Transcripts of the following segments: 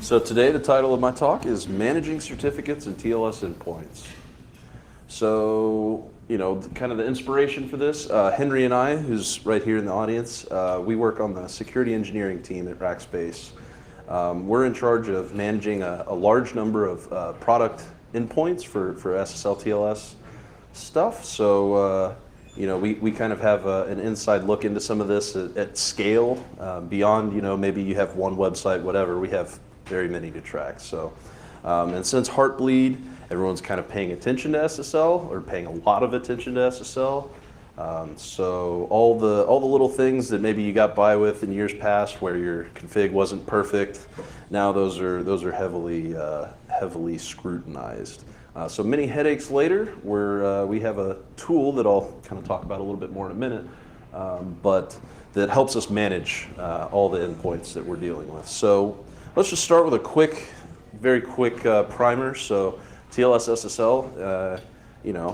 So today the title of my talk is Managing Certificates and TLS Endpoints. So, kind of the inspiration for this, Henry and I, who's right here in the audience, we work on the security engineering team at Rackspace. We're in charge of managing a large number of product endpoints for SSL TLS stuff. So, we kind of have an inside look into some of this at scale, beyond, maybe you have one website, whatever, we have very many to track. So, and since Heartbleed, everyone's kind of paying attention to SSL, or paying a lot of attention to SSL. So all the little things that maybe you got by with in years past, where your config wasn't perfect, now those are heavily scrutinized. So many headaches later, we have a tool that I'll kind of talk about a little bit more in a minute, but that helps us manage all the endpoints that we're dealing with. So let's just start with a very quick primer. So TLS SSL,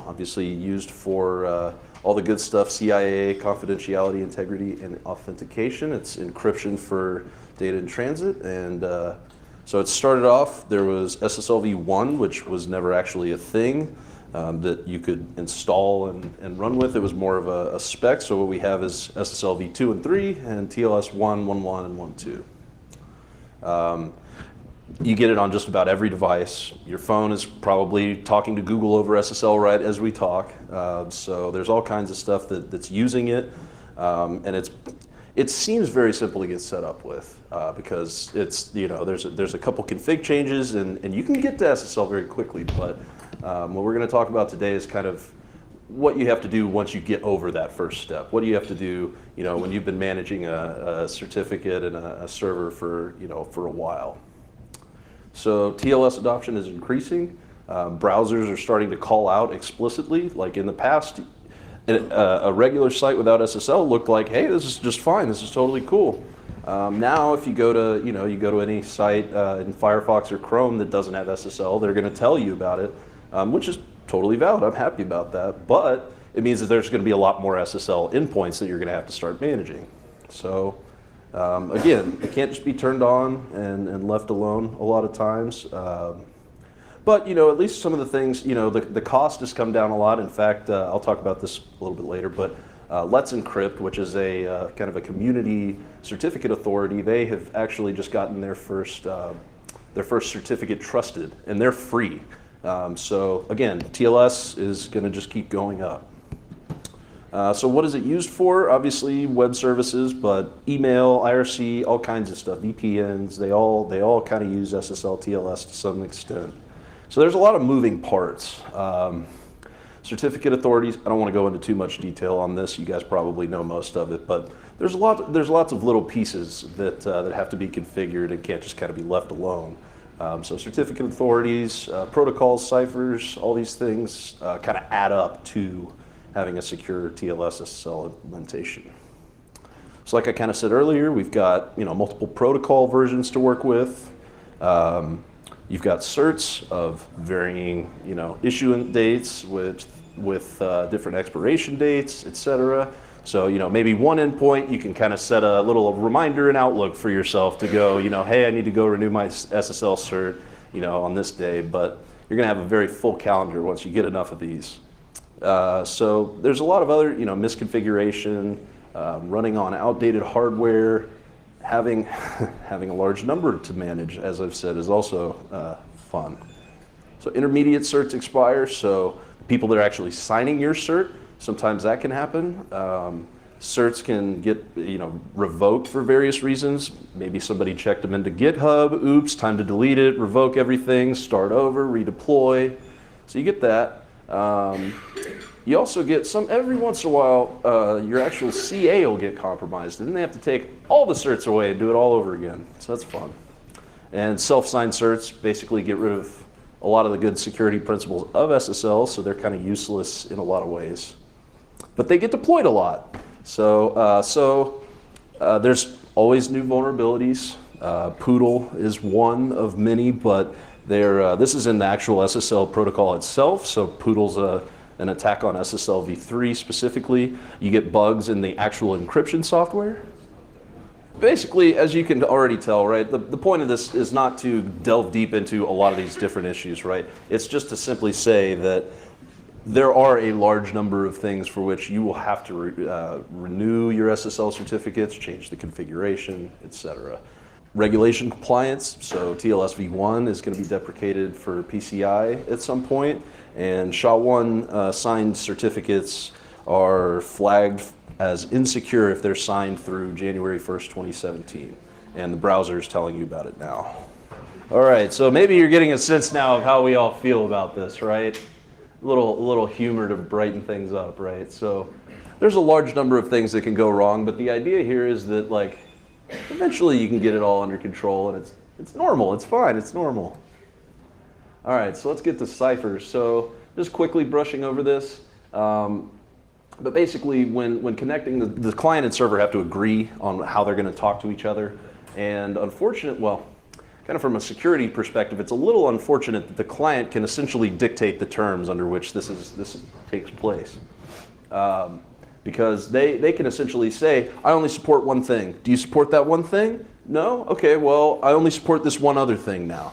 obviously used for all the good stuff: CIA, confidentiality, integrity, and authentication. It's encryption for data in transit. And so it started off, there was SSL v1, which was never actually a thing that you could install and run with. It was more of a spec. So what we have is SSL v2 and 3, and TLS 1, 1.1, and 1.2. You get it on just about every device. Your phone is probably talking to Google over SSL right as we talk. So there's all kinds of stuff that's using it, and it seems very simple to get set up with, because it's there's a couple config changes and you can get to SSL very quickly. But what we're going to talk about today is kind of what you have to do once you get over that first step. What do you have to do, when you've been managing a certificate and a server for a while. So TLS adoption is increasing. Browsers are starting to call out explicitly. Like in the past, a regular site without SSL looked like, hey, this is just fine. This is totally cool. Now, if you go to any site in Firefox or Chrome that doesn't have SSL, they're going to tell you about it, which is totally valid. I'm happy about that. But it means that there's going to be a lot more SSL endpoints that you're going to have to start managing. So again, it can't just be turned on and left alone a lot of times. But at least some of the things, the cost has come down a lot. In fact, I'll talk about this a little bit later, but Let's Encrypt, which is a kind of a community certificate authority, they have actually just gotten their first certificate trusted, and they're free. So again, TLS is going to just keep going up. So what is it used for? Obviously web services, but email, IRC, all kinds of stuff, VPNs, they all kind of use SSL TLS to some extent. So there's a lot of moving parts. Certificate authorities, I don't want to go into too much detail on this. You guys probably know most of it, but there's lots of little pieces that have to be configured and can't just kind of be left alone. So certificate authorities, protocols, ciphers, all these things kind of add up to having a secure TLS SSL implementation. So like I kind of said earlier, we've got multiple protocol versions to work with. You've got certs of varying issuance dates with different expiration dates, etc. So maybe one endpoint you can kind of set a little reminder in Outlook for yourself to go hey, I need to go renew my SSL cert on this day. But you're going to have a very full calendar once you get enough of these. So there's a lot of other misconfiguration, running on outdated hardware, having a large number to manage, as I've said, is also fun. So intermediate certs expire, so people that are actually signing your cert, sometimes that can happen. Certs can get revoked for various reasons. Maybe somebody checked them into GitHub, oops, time to delete it, revoke everything, start over, redeploy. So you get that. You also get every once in a while, your actual CA will get compromised, and then they have to take all the certs away and do it all over again. So that's fun. And self-signed certs basically get rid of a lot of the good security principles of SSL, so they're kind of useless in a lot of ways. But they get deployed a lot. So there's always new vulnerabilities. Poodle is one of many, but this is in the actual SSL protocol itself. So Poodle's an attack on SSL v3 specifically. You get bugs in the actual encryption software. basically, as you can already tell, right, the point of this is not to delve deep into a lot of these different issues, right? It's just to simply say that there are a large number of things for which you will have to renew your SSL certificates, change the configuration, etc. Regulation compliance, so TLS v1 is going to be deprecated for PCI at some point, and SHA-1 signed certificates are flagged as insecure if they're signed through January 1st, 2017, and the browser is telling you about it now. All right, so maybe you're getting a sense now of how we all feel about this, right? A little humor to brighten things up, right? So there's a large number of things that can go wrong, but the idea here is that, like, eventually you can get it all under control, and it's normal, it's fine, it's normal. All right, so let's get to ciphers. So just quickly brushing over this, but basically when connecting, the client and server have to agree on how they're going to talk to each other, and kind of from a security perspective, it's a little unfortunate that the client can essentially dictate the terms under which this takes place. Because they can essentially say, I only support one thing. Do you support that one thing? No? Okay, well, I only support this one other thing now.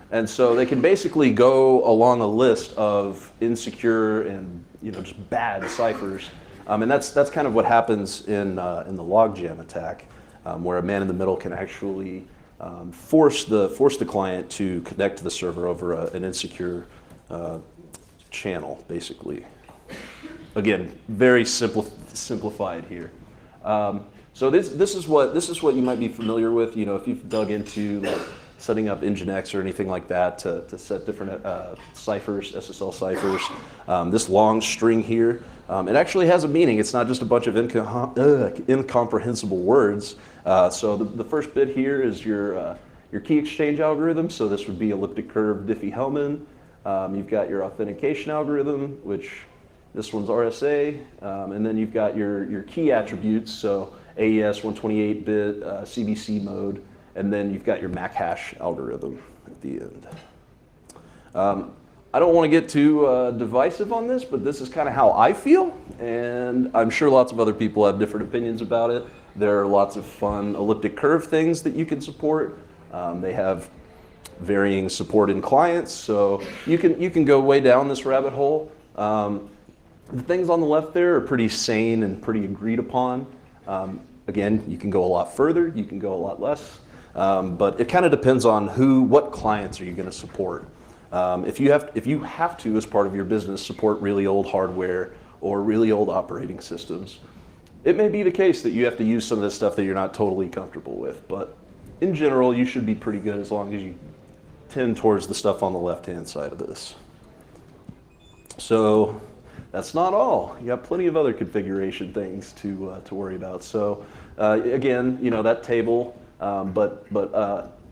And so they can basically go along a list of insecure and just bad ciphers. And that's kind of what happens in the logjam attack, where a man in the middle can actually force the client to connect to the server over an insecure channel, basically. Again, very simplified here. So this is what you might be familiar with. If you've dug into like setting up Nginx or anything like that to set different ciphers, SSL ciphers. This long string here, it actually has a meaning. It's not just a bunch of incomprehensible words. So the first bit here is your key exchange algorithm. So this would be elliptic curve Diffie-Hellman. You've got your authentication algorithm, which this one's RSA, and then you've got your key attributes. So AES 128-bit CBC mode, and then you've got your MAC hash algorithm at the end. I don't want to get too divisive on this, but this is kind of how I feel, and I'm sure lots of other people have different opinions about it. There are lots of fun elliptic curve things that you can support. They have varying support in clients, so you can go way down this rabbit hole. The things on the left there are pretty sane and pretty agreed upon. Again, you can go a lot further, you can go a lot less, but it kind of depends on what clients are you going to support. If you have to, as part of your business, support really old hardware or really old operating systems, it may be the case that you have to use some of this stuff that you're not totally comfortable with, but in general, you should be pretty good as long as you tend towards the stuff on the left-hand side of this. So that's not all. You got plenty of other configuration things to worry about. So again, that table, but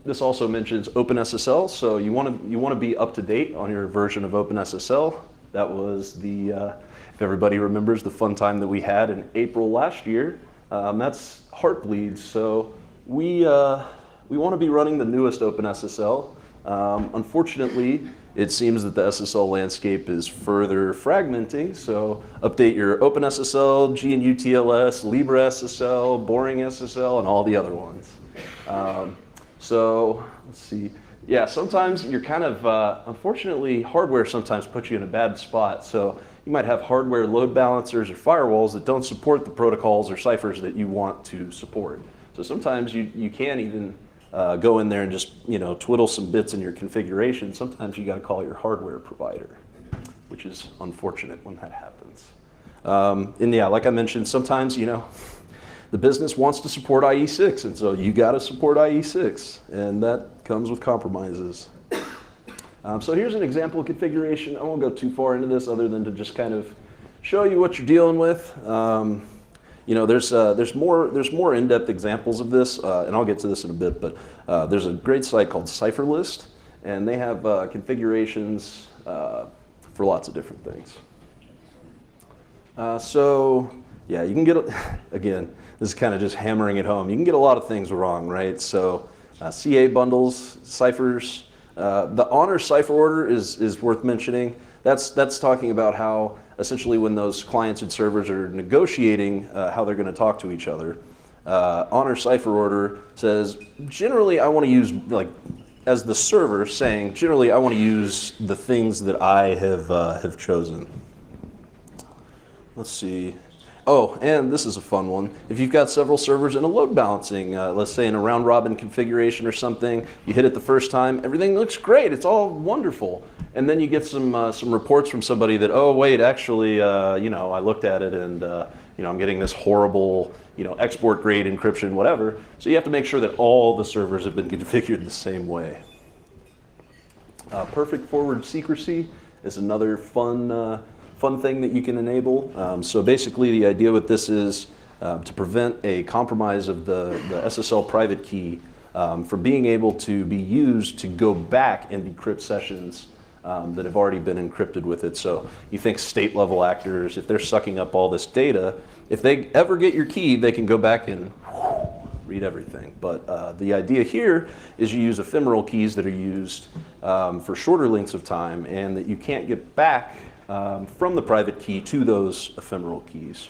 this also mentions OpenSSL. So you want to be up to date on your version of OpenSSL. That was if everybody remembers, the fun time that we had in April last year. That's Heartbleed. So we want to be running the newest OpenSSL. Unfortunately, it seems that the SSL landscape is further fragmenting, so update your OpenSSL, GNU TLS, LibreSSL, Boring SSL, and all the other ones. So let's see. Yeah, sometimes you're kind of, unfortunately, hardware sometimes puts you in a bad spot. So you might have hardware load balancers or firewalls that don't support the protocols or ciphers that you want to support. So sometimes you can't even go in there and just twiddle some bits in your configuration. Sometimes you got to call your hardware provider, which is unfortunate when that happens. And yeah, like I mentioned, sometimes the business wants to support IE6, and so you got to support IE6, and that comes with compromises. So here's an example configuration. I won't go too far into this other than to just kind of show you what you're dealing with. There's more in-depth examples of this, and I'll get to this in a bit, but there's a great site called CipherList, and they have configurations for lots of different things. So yeah, you can get, again, this is kind of just hammering it home. You can get a lot of things wrong, right? So CA bundles, ciphers, the honor cipher order is worth mentioning. That's talking about how essentially when those clients and servers are negotiating how they're going to talk to each other, on our cipher order says, generally I want to use, like, as the server saying, generally I want to use the things that I have chosen. Let's see. Oh, and this is a fun one. If you've got several servers in a load balancing, let's say in a round robin configuration or something, you hit it the first time, everything looks great, it's all wonderful. And then you get some reports from somebody that, oh wait, actually, you know, I looked at it and you know, I'm getting this horrible, you know, export grade encryption, whatever. So you have to make sure that all the servers have been configured the same way. Perfect forward secrecy is another fun thing that you can enable. So basically the idea with this is to prevent a compromise of the SSL private key from being able to be used to go back and decrypt sessions that have already been encrypted with it. So you think state level actors, if they're sucking up all this data, if they ever get your key, they can go back and read everything. But the idea here is you use ephemeral keys that are used for shorter lengths of time and that you can't get back from the private key to those ephemeral keys.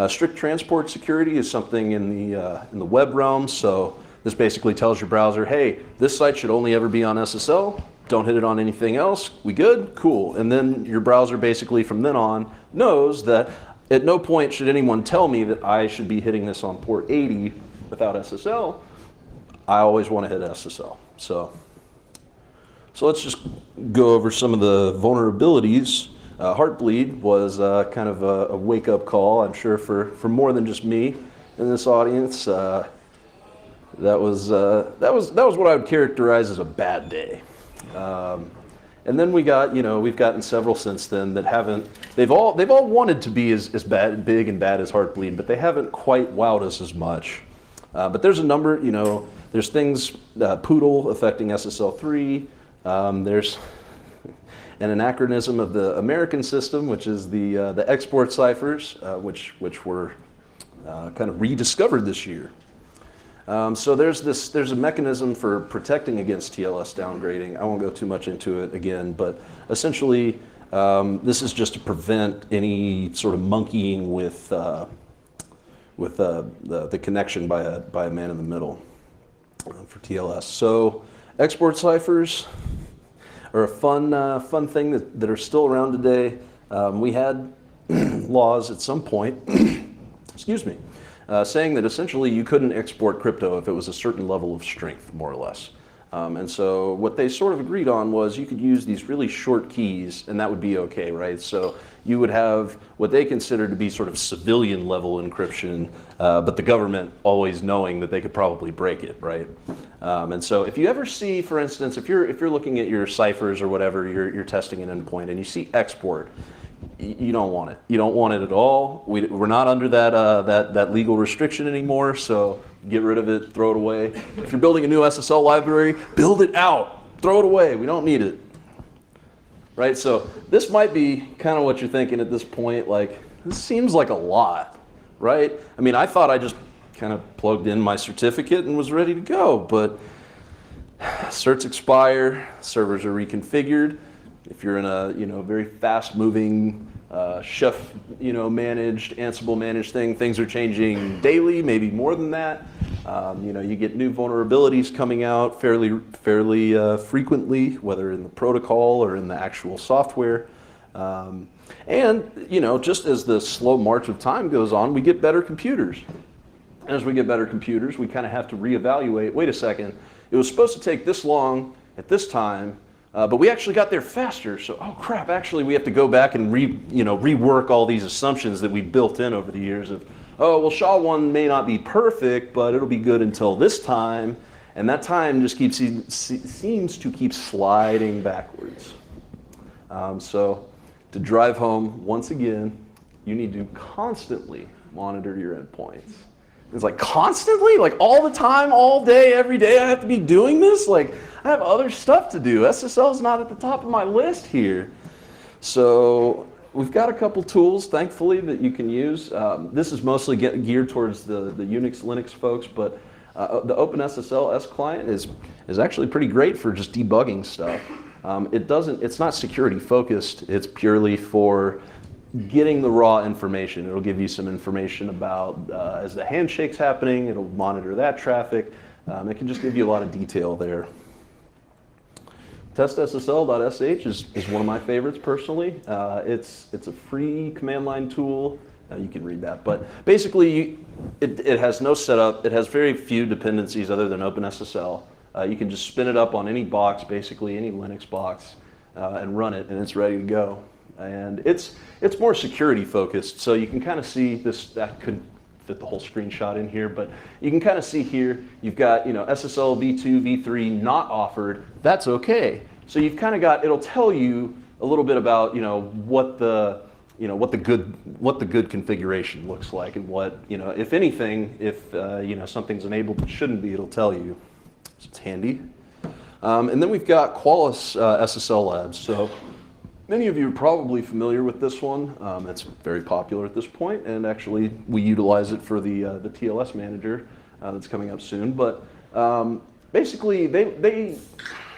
Strict transport security is something in the web realm. So this basically tells your browser, hey, this site should only ever be on SSL. Don't hit it on anything else. We good? Cool. And then your browser basically from then on knows that at no point should anyone tell me that I should be hitting this on port 80 without SSL. I always want to hit SSL. So let's just go over some of the vulnerabilities. Heartbleed was kind of a wake-up call, I'm sure, for more than just me in this audience. That was what I would characterize as a bad day. And then we got, you know, we've gotten several since then that haven't. They've all wanted to be as big and bad as Heartbleed, but they haven't quite wowed us as much. But there's a number, you know. There's things Poodle affecting SSL3. There's an anachronism of the American system, which is the export ciphers, which were kind of rediscovered this year. So there's a mechanism for protecting against TLS downgrading. I won't go too much into it again, but essentially this is just to prevent any sort of monkeying with the connection by a man in the middle for TLS. So export ciphers are a fun thing that are still around today. We had laws at some point, excuse me, saying that essentially you couldn't export crypto if it was a certain level of strength, more or less. And so what they sort of agreed on was you could use these really short keys and that would be okay, right? So you would have what they considered to be sort of civilian level encryption, but the government always knowing that they could probably break it, right? And so if you ever see, for instance, if you're looking at your ciphers or whatever, you're testing an endpoint and you see export, you don't want it. You don't want it at all. We're not under that legal restriction anymore, so get rid of it, throw it away. If you're building a new SSL library, build it out, throw it away. We don't need it. Right? So this might be kind of what you're thinking at this point, like, this seems like a lot, right? I mean, I thought I just kind of plugged in my certificate and was ready to go, but certs expire, servers are reconfigured. If you're in a very fast-moving Chef managed, Ansible managed thing, things are changing daily, maybe more than that. You get new vulnerabilities coming out fairly frequently, whether in the protocol or in the actual software. And just as the slow march of time goes on, we get better computers. And as we get better computers, we kind of have to reevaluate. Wait a second, it was supposed to take this long at this time. But we actually got there faster, so oh crap! Actually, we have to go back and rework all these assumptions that we built in over the years. Of oh well, SHA-1 may not be perfect, but it'll be good until this time, and that time just seems to keep sliding backwards. So to drive home once again, you need to constantly monitor your endpoints. It's like constantly, like all the time, all day, every day. I have to be doing this. Like I have other stuff to do. SSL is not at the top of my list here. So we've got a couple tools, thankfully, that you can use. This is mostly geared towards the Unix, Linux folks, but the OpenSSL S client is actually pretty great for just debugging stuff. It's not security focused. It's purely for getting the raw information. It'll give you some information about as the handshake's happening, it'll monitor that traffic. It can just give you a lot of detail there. TestSSL.sh is one of my favorites personally. It's a free command line tool. You can read that, but basically it has no setup. It has very few dependencies other than OpenSSL. You can just spin it up on any box, basically any Linux box, and run it, and it's ready to go. And it's more security focused, so you can kind of see this. That could fit the whole screenshot in here, but you can kind of see here you've got SSL v2, v3 not offered. That's okay. So you've kind of got, it'll tell you a little bit about what the good configuration looks like, and what if anything, if something's enabled that shouldn't be, it'll tell you. So it's handy. And then we've got Qualys SSL Labs. So many of you are probably familiar with this one. It's very popular at this point, and actually we utilize it for the TLS manager that's coming up soon. But basically, they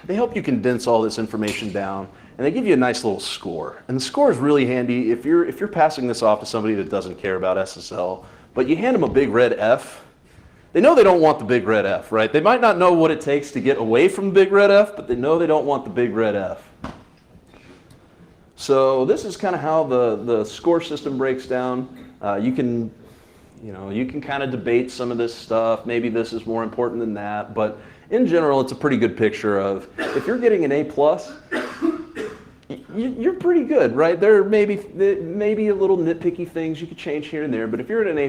help you condense all this information down, and they give you a nice little score. And the score is really handy if you're passing this off to somebody that doesn't care about SSL, but you hand them a big red F. They know they don't want the big red F, right? They might not know what it takes to get away from the big red F, but they know they don't want the big red F. So this is kind of how the score system breaks down. You can kind of debate some of this stuff. Maybe this is more important than that, but in general, it's a pretty good picture of if you're getting an A+, you're pretty good, right? There may be a little nitpicky things you could change here and there, but if you're at an A+,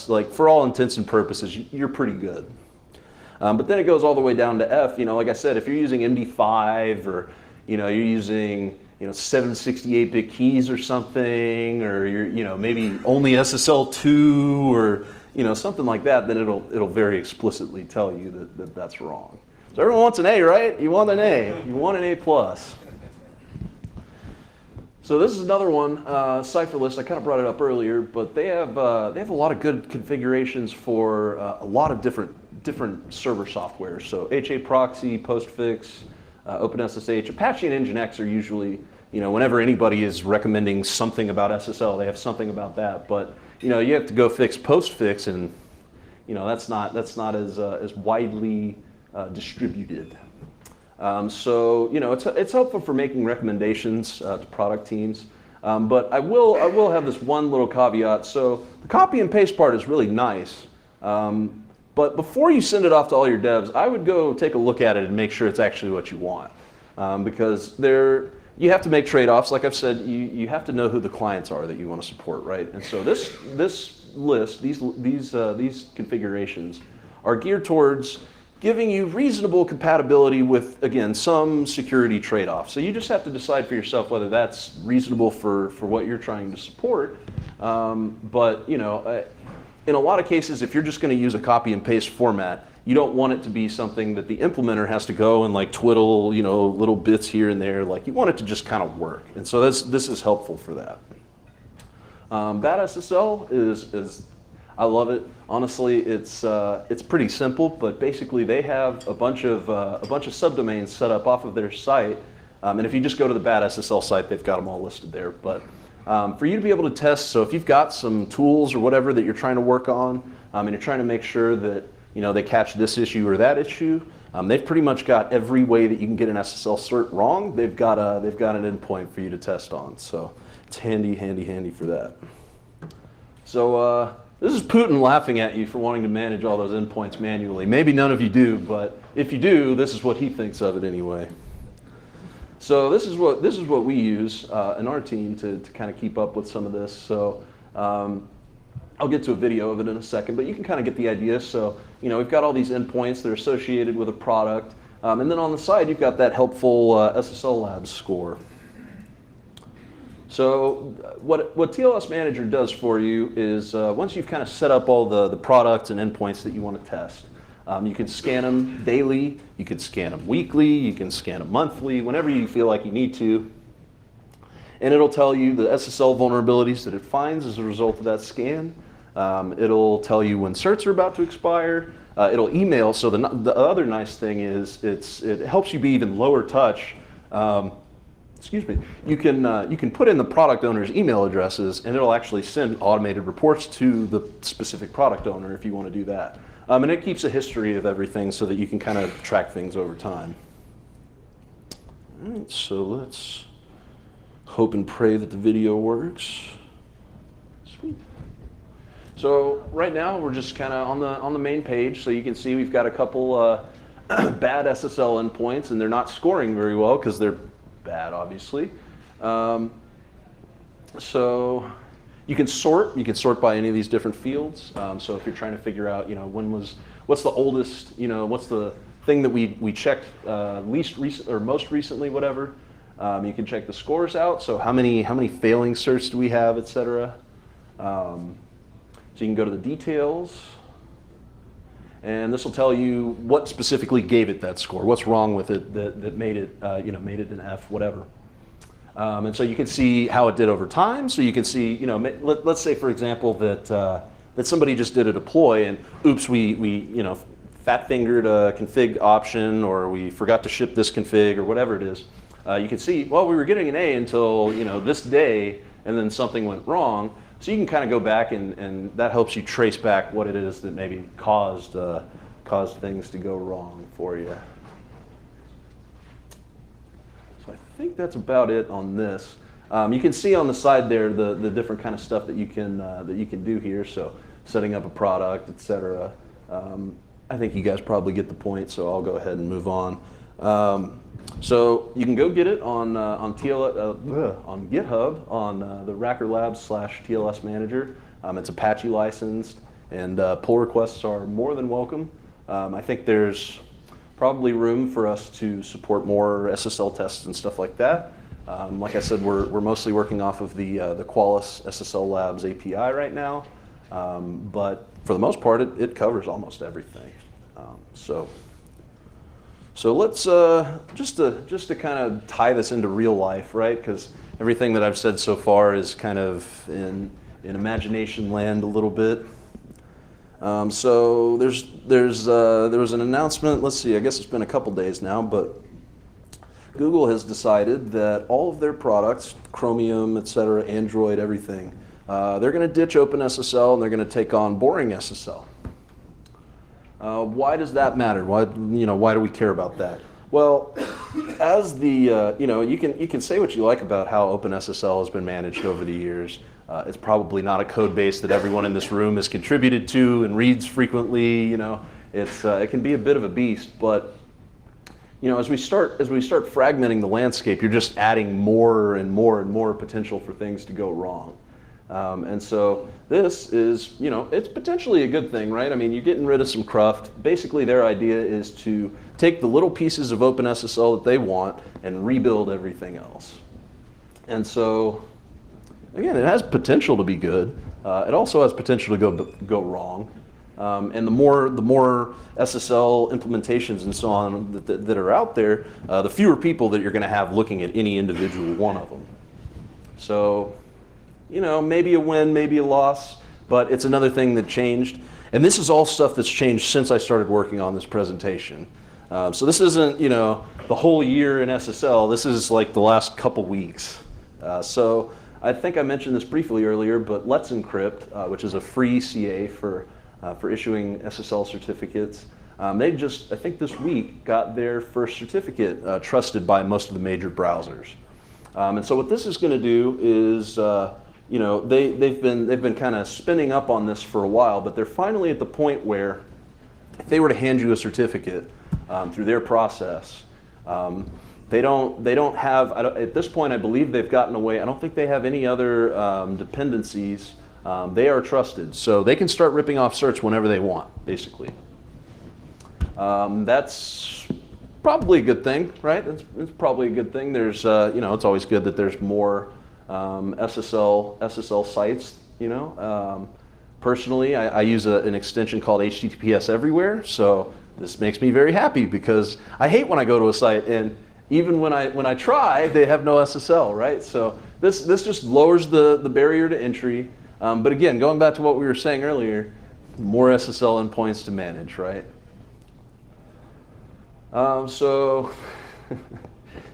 like for all intents and purposes, you're pretty good. But then it goes all the way down to F. Like I said, if you're using MD5 or you're using 768-bit keys or something, or you're maybe only SSL2 or something like that, then it'll very explicitly tell you that that's wrong. So everyone wants an A, right? You want an A. You want an A+. So this is another one, Cypherlist. I kind of brought it up earlier, but they have a lot of good configurations for a lot of different server software. So HA Proxy, Postfix, OpenSSH, Apache, and Nginx are usually, whenever anybody is recommending something about SSL, they have something about that. But you have to go fix Postfix, and that's not as widely distributed. So it's helpful for making recommendations to product teams. But I will have this one little caveat. So the copy and paste part is really nice. But before you send it off to all your devs, I would go take a look at it and make sure it's actually what you want. Because you have to make trade-offs. Like I've said, you have to know who the clients are that you want to support, right? And so this list, these configurations are geared towards giving you reasonable compatibility with, again, some security trade-offs. So you just have to decide for yourself whether that's reasonable for what you're trying to support. But in a lot of cases, if you're just going to use a copy and paste format, you don't want it to be something that the implementer has to go and like twiddle, little bits here and there. Like you want it to just kind of work. And so this is helpful for that. Bad SSL is I love it. Honestly, it's pretty simple, but basically they have a bunch of subdomains set up off of their site, and if you just go to the Bad SSL site, they've got them all listed there. But for you to be able to test, so if you've got some tools or whatever that you're trying to work on, and you're trying to make sure that they catch this issue or that issue, they've pretty much got every way that you can get an SSL cert wrong. They've got an endpoint for you to test on. So it's handy for that. So. This is Putin laughing at you for wanting to manage all those endpoints manually. Maybe none of you do, but if you do, this is what he thinks of it anyway. So this is what we use in our team to kind of keep up with some of this. So I'll get to a video of it in a second, but you can kind of get the idea. So we've got all these endpoints that are associated with a product, and then on the side you've got that helpful SSL Labs score. So what TLS Manager does for you is once you've kind of set up all the products and endpoints that you want to test, you can scan them daily, you can scan them weekly, you can scan them monthly, whenever you feel like you need to. And it'll tell you the SSL vulnerabilities that it finds as a result of that scan. It'll tell you when certs are about to expire. It'll email. So the other nice thing is it helps you be even lower touch. excuse me, you can put in the product owner's email addresses, and it'll actually send automated reports to the specific product owner if you want to do that. And it keeps a history of everything so that you can kind of track things over time. All right, so let's hope and pray that the video works. Sweet. So right now we're just kind of on the main page, so you can see we've got a couple bad SSL endpoints, and they're not scoring very well because they're bad, obviously. So you can sort by any of these different fields. So if you're trying to figure out, what's the oldest, what's the thing that we checked least recent or most recently, whatever. You can check the scores out. So how many failing certs do we have, etc. So you can go to the details, and this will tell you what specifically gave it that score, what's wrong with it that made it made it an F, whatever. And so you can see how it did over time. So you can see, let's say for example that somebody just did a deploy, and oops, we fat fingered a config option, or we forgot to ship this config, or whatever it is. You can see, well, we were getting an A until this day, and then something went wrong. So you can kind of go back, and that helps you trace back what it is that maybe caused things to go wrong for you. So I think that's about it on this. You can see on the side there the different kind of stuff that you can do here. So setting up a product, etc. I think you guys probably get the point, so I'll go ahead and move on. So you can go get it on GitHub on the Racker Labs /TLS manager. It's Apache licensed, and pull requests are more than welcome. I think there's probably room for us to support more SSL tests and stuff like that. Like I said, we're mostly working off of the Qualys SSL Labs API right now, but for the most part, it covers almost everything. So let's just to kind of tie this into real life, right? Because everything that I've said so far is kind of in imagination land a little bit. So there was an announcement. Let's see. I guess it's been a couple days now, but Google has decided that all of their products, Chromium, etc., Android, everything, they're going to ditch OpenSSL and they're going to take on boring SSL. Why does that matter? Why do we care about that? Well, as the you can say what you like about how OpenSSL has been managed over the years. It's probably not a code base that everyone in this room has contributed to and reads frequently. It can be a bit of a beast, but as we start fragmenting the landscape, you're just adding more and more and more potential for things to go wrong. And so this is, it's potentially a good thing, right? I mean, you're getting rid of some cruft. Basically, their idea is to take the little pieces of OpenSSL that they want and rebuild everything else. And so, again, it has potential to be good. It also has potential to go wrong. And the more SSL implementations and so on that are out there, the fewer people that you're going to have looking at any individual one of them. So, maybe a win, maybe a loss, but it's another thing that changed. And this is all stuff that's changed since I started working on this presentation. So this isn't, the whole year in SSL. This is like the last couple weeks. So I think I mentioned this briefly earlier, but Let's Encrypt, which is a free CA for issuing SSL certificates, they just, I think this week, got their first certificate trusted by most of the major browsers. And so what this is going to do is, they've been kind of spinning up on this for a while, but they're finally at the point where if they were to hand you a certificate through their process, they don't have, at this point I believe they've gotten away, I don't think they have any other dependencies. They are trusted, so they can start ripping off certs whenever they want, basically. That's probably a good thing, right? It's probably a good thing. There's, it's always good that there's more SSL sites, Personally, I use an extension called HTTPS Everywhere, so this makes me very happy because I hate when I go to a site and even when I try, they have no SSL, right? So this just lowers the barrier to entry. But again, going back to what we were saying earlier, more SSL endpoints to manage, right? So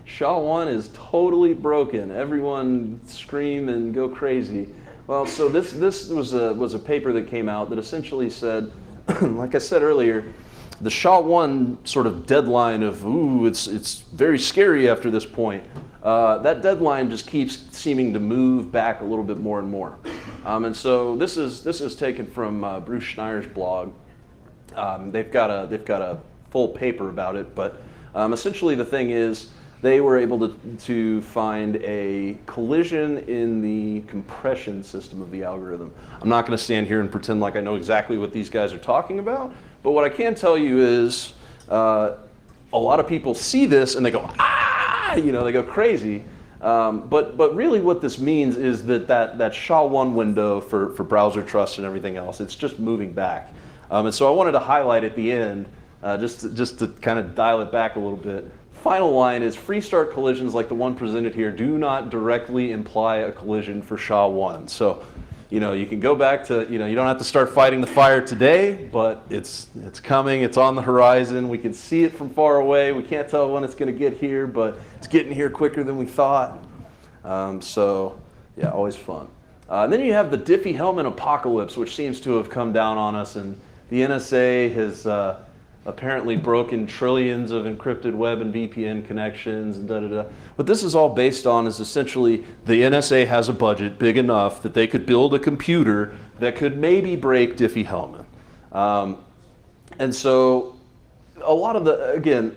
SHA-1 is totally broken. Everyone scream and go crazy. Well, so this was a paper that came out that essentially said, like I said earlier, the SHA-1 sort of deadline of, ooh, it's very scary after this point, that deadline just keeps seeming to move back a little bit more and more. And so this is taken from Bruce Schneier's blog. They've got a full paper about it, but essentially the thing is they were able to find a collision in the compression system of the algorithm. I'm not going to stand here and pretend like I know exactly what these guys are talking about, but what I can tell you is a lot of people see this and they go, ah, they go crazy. But really what this means is that SHA-1 window for browser trust and everything else, it's just moving back. And so I wanted to highlight at the end, just to kind of dial it back a little bit. Final line is free start collisions like the one presented here do not directly imply a collision for SHA-1. So, you can go back to, you don't have to start fighting the fire today, but it's coming, it's on the horizon. We can see it from far away. We can't tell when it's going to get here, but it's getting here quicker than we thought. So, yeah, always fun. And then you have the Diffie-Hellman apocalypse, which seems to have come down on us, and the NSA has apparently broken trillions of encrypted web and VPN connections and da-da-da. What this is all based on is essentially the NSA has a budget big enough that they could build a computer that could maybe break Diffie-Hellman. And so a lot of the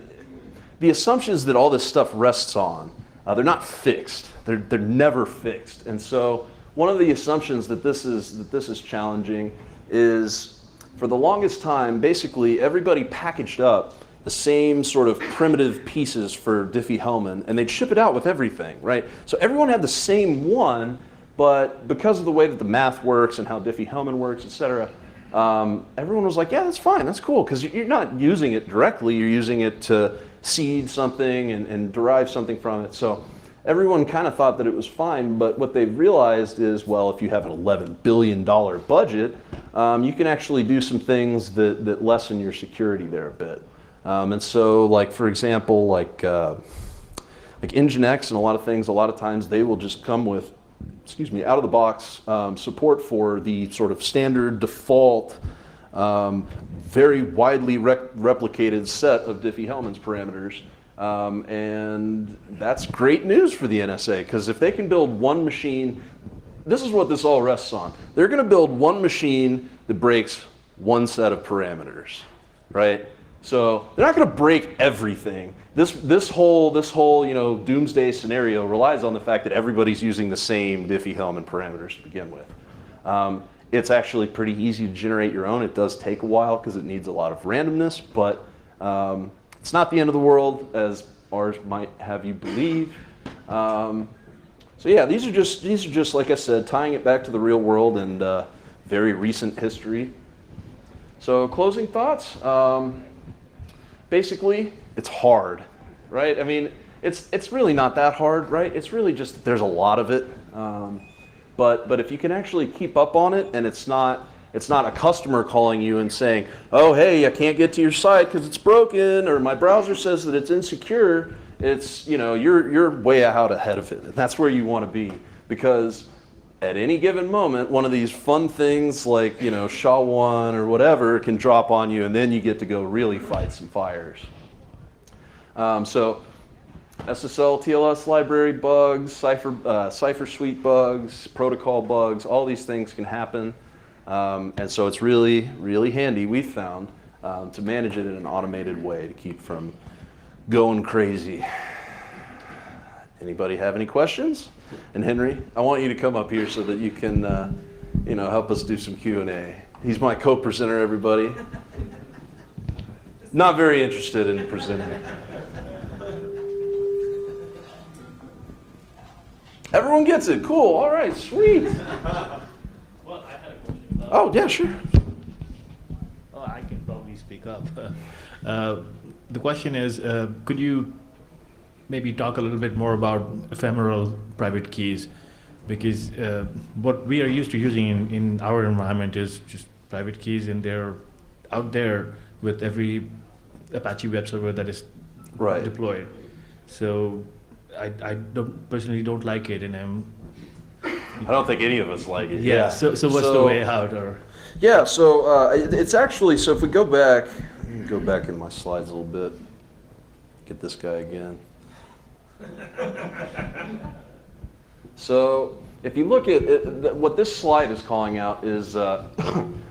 assumptions that all this stuff rests on, they're not fixed. They're never fixed. And so one of the assumptions that this is challenging is, for the longest time, basically everybody packaged up the same sort of primitive pieces for Diffie-Hellman, and they'd ship it out with everything, right? So everyone had the same one, but because of the way that the math works and how Diffie-Hellman works, et cetera, everyone was like, yeah, that's fine, that's cool, because you're not using it directly, you're using it to seed something and derive something from it. So everyone kind of thought that it was fine, but what they've realized is, well, if you have an $11 billion budget, you can actually do some things that lessen your security there a bit. And so, like, for example, like Nginx and a lot of things, a lot of times they will just come with, out of the box support for the sort of standard default, very widely replicated set of Diffie-Hellman's parameters. And that's great news for the NSA, because if they can build one machine, this is what this all rests on. They're going to build one machine that breaks one set of parameters, right? So they're not going to break everything. This whole doomsday scenario relies on the fact that everybody's using the same Diffie-Hellman parameters to begin with. It's actually pretty easy to generate your own. It does take a while because it needs a lot of randomness, but it's not the end of the world, as ours might have you believe. So yeah, these are just like I said, tying it back to the real world and very recent history. So closing thoughts. Basically, it's hard, right? I mean, it's really not that hard, right? It's really just there's a lot of it. But if you can actually keep up on it, and it's not a customer calling you and saying, oh, hey, I can't get to your site because it's broken, or my browser says that it's insecure. It's, you're way out ahead of it. And that's where you want to be, because at any given moment, one of these fun things like, SHA-1 or whatever can drop on you, and then you get to go really fight some fires. So SSL, TLS library bugs, Cipher suite bugs, protocol bugs, all these things can happen. And so it's really, really handy, we've found, to manage it in an automated way to keep from going crazy. Anybody have any questions? And Henry, I want you to come up here so that you can, help us do some Q&A. He's my co-presenter, everybody. Not very interested in presenting. Everyone gets it. Cool. All right. Sweet. Well, I had a question. Oh, yeah, sure. Oh, I can probably speak up. The question is, could you maybe talk a little bit more about ephemeral private keys? Because what we are used to using in our environment is just private keys, and they're out there with every Apache web server that is deployed. So I personally don't like it, and I don't think any of us like it. yeah. So what's the way out? Or Yeah, so it's actually, so if we go back, let me go back in my slides a little bit, get this guy again. So if you look at it, what this slide is calling out is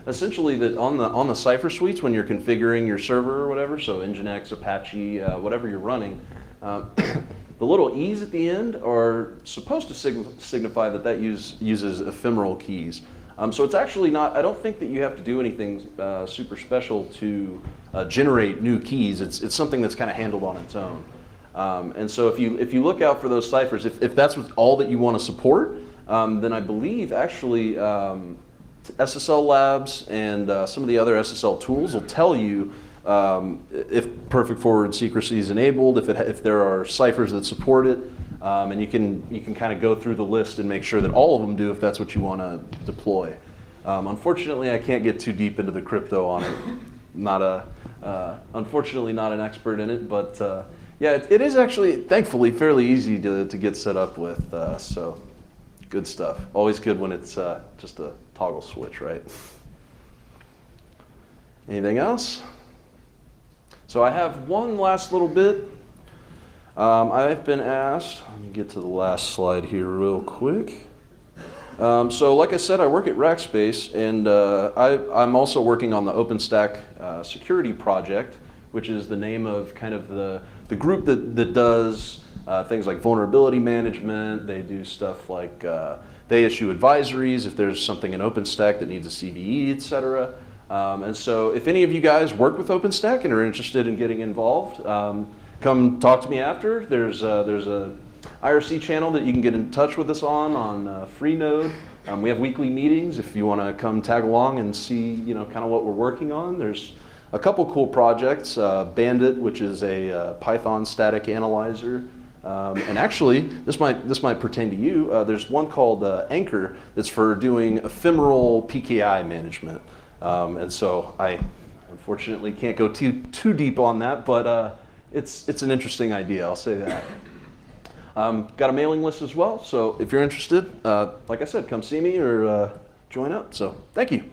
essentially that on the Cypher suites, when you're configuring your server or whatever, so Nginx, Apache, whatever you're running, the little E's at the end are supposed to signify that uses ephemeral keys. So it's actually not, I don't think that you have to do anything super special to generate new keys. It's something that's kind of handled on its own. And so if you look out for those ciphers, if that's all that you want to support, then I believe actually SSL Labs and some of the other SSL tools will tell you if perfect forward secrecy is enabled, if there are ciphers that support it, and you can kind of go through the list and make sure that all of them do if that's what you want to deploy. Unfortunately, I can't get too deep into the crypto on it. Unfortunately, not an expert in it, but yeah, it is actually, thankfully, fairly easy to get set up with. So good stuff. Always good when it's just a toggle switch, right? Anything else? So I have one last little bit. I've been asked, let me get to the last slide here real quick. So like I said, I work at Rackspace, and I'm also working on the OpenStack security project, which is the name of kind of the group that does things like vulnerability management. They do stuff like they issue advisories if there's something in OpenStack that needs a CVE, et cetera. And so if any of you guys work with OpenStack and are interested in getting involved, come talk to me after. There's a IRC channel that you can get in touch with us on Freenode. We have weekly meetings if you want to come tag along and see, kind of what we're working on. There's a couple cool projects, Bandit, which is a Python static analyzer. And actually, this might pertain to you. There's one called Anchor that's for doing ephemeral PKI management. And so I unfortunately can't go too deep on that, but it's an interesting idea, I'll say that. Got a mailing list as well, so if you're interested, like I said, come see me or join up. So thank you.